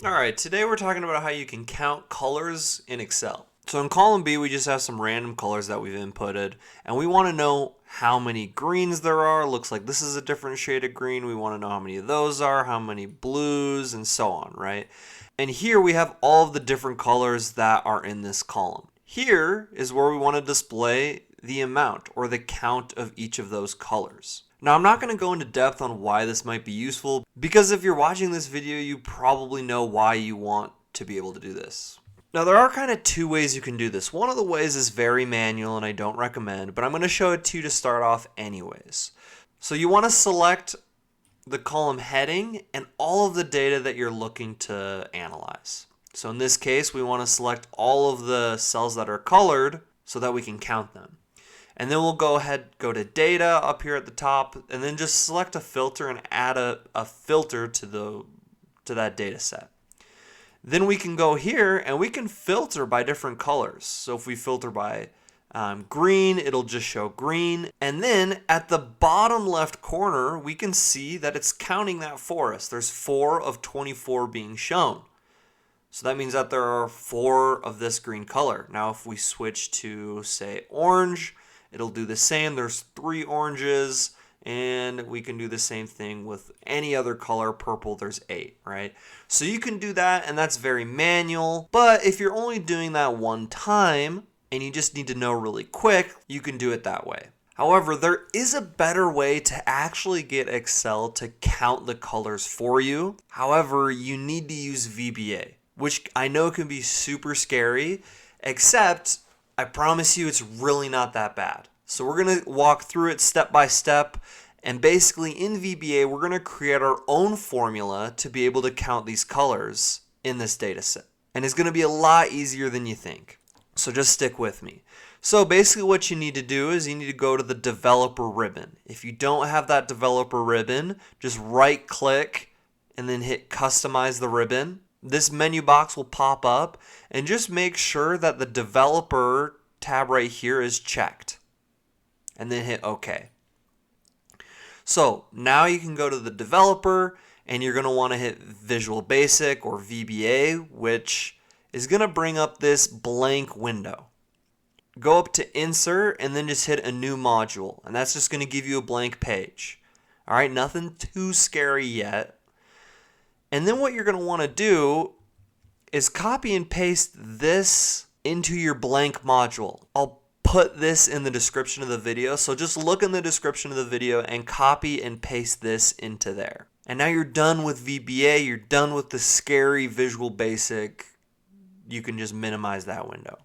Alright, today we're talking about how you can count colors in Excel. So in column B, we just have some random colors that we've inputted, and we want to know how many greens there are. Looks like this is a different shade of green. We want to know how many of those are, how many blues, and so on, right? And here we have all of the different colors that are in this column. Here is where we want to display the amount or the count of each of those colors. Now, I'm not going to go into depth on why this might be useful, because if you're watching this video, you probably know why you want to be able to do this. Now, there are kind of two ways you can do this. One of the ways is very manual and I don't recommend, but I'm going to show it to you to start off anyways. So you want to select the column heading and all of the data that you're looking to analyze. So in this case, we want to select all of the cells that are colored so that we can count them. And then we'll go to data up here at the top, and then just select a filter and add a filter to that data set. Then we can go here and we can filter by different colors. So if we filter by green, it'll just show green. And then at the bottom left corner, we can see that it's counting that for us. There's 4 of 24 being shown. So that means that there are 4 of this green color. Now if we switch to, say, orange, it'll do the same. There's 3 oranges, and we can do the same thing with any other color. Purple, there's 8, right? So you can do that, and that's very manual. But if you're only doing that one time, and you just need to know really quick, you can do it that way. However, there is a better way to actually get Excel to count the colors for you. However, you need to use VBA, which I know can be super scary, except I promise you it's really not that bad. So we're going to walk through it step by step, and basically in VBA we're going to create our own formula to be able to count these colors in this data set. And it's going to be a lot easier than you think. So just stick with me. So basically what you need to do is you need to go to the developer ribbon. If you don't have that developer ribbon, just right click and then hit customize the ribbon. This menu box will pop up, and just make sure that the developer tab right here is checked, and then hit OK. So now you can go to the developer, and you're going to want to hit Visual Basic or VBA, which is going to bring up this blank window. Go up to Insert and then just hit a new module, and that's just going to give you a blank page. All right, nothing too scary yet. And then what you're going to want to do is copy and paste this into your blank module. I'll put this in the description of the video, so just look in the description of the video and copy and paste this into there. And now you're done with VBA, you're done with the scary Visual Basic. You can just minimize that window.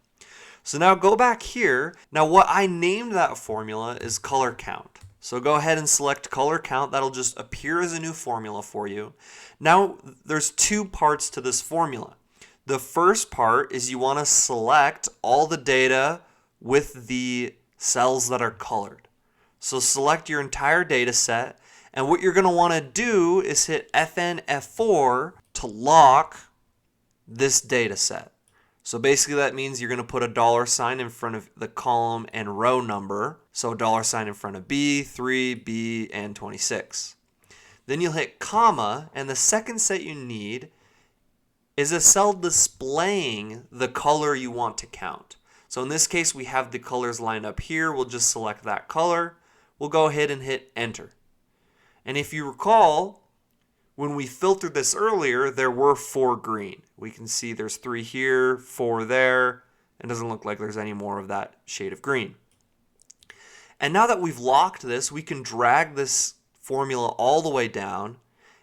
So now go back here. Now what I named that formula is color count. So go ahead and select color count. That'll just appear as a new formula for you. Now there's 2 parts to this formula. The first part is you want to select all the data with the cells that are colored. So select your entire data set, and what you're going to want to do is hit FN F4 to lock this data set. So basically that means you're going to put a $sign in front of the column and row number. So $sign in front of B, 3, B, and 26. Then you'll hit comma, and the second set you need is a cell displaying the color you want to count. So in this case we have the colors lined up here. We'll just select that color. We'll go ahead and hit enter. And if you recall, when we filtered this earlier, there were 4 green. We can see there's 3 here, 4 there. It doesn't look like there's any more of that shade of green. And now that we've locked this, we can drag this formula all the way down,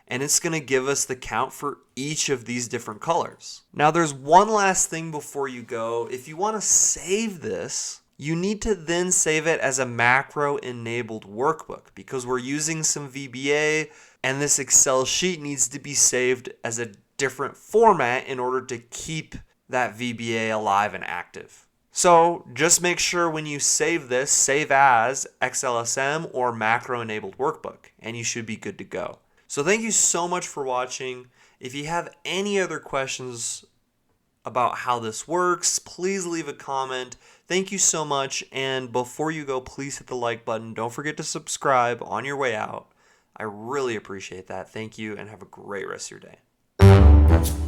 and it's going to give us the count for each of these different colors. Now there's one last thing before you go. If you want to save this, you need to then save it as a macro-enabled workbook, because we're using some VBA, and this Excel sheet needs to be saved as a different format in order to keep that VBA alive and active. So just make sure when you save this, save as XLSM or macro-enabled workbook, and you should be good to go. So thank you so much for watching. If you have any other questions about how this works, please leave a comment. Thank you so much, and before you go, please hit the like button. Don't forget to subscribe on your way out. I really appreciate that. Thank you, and have a great rest of your day.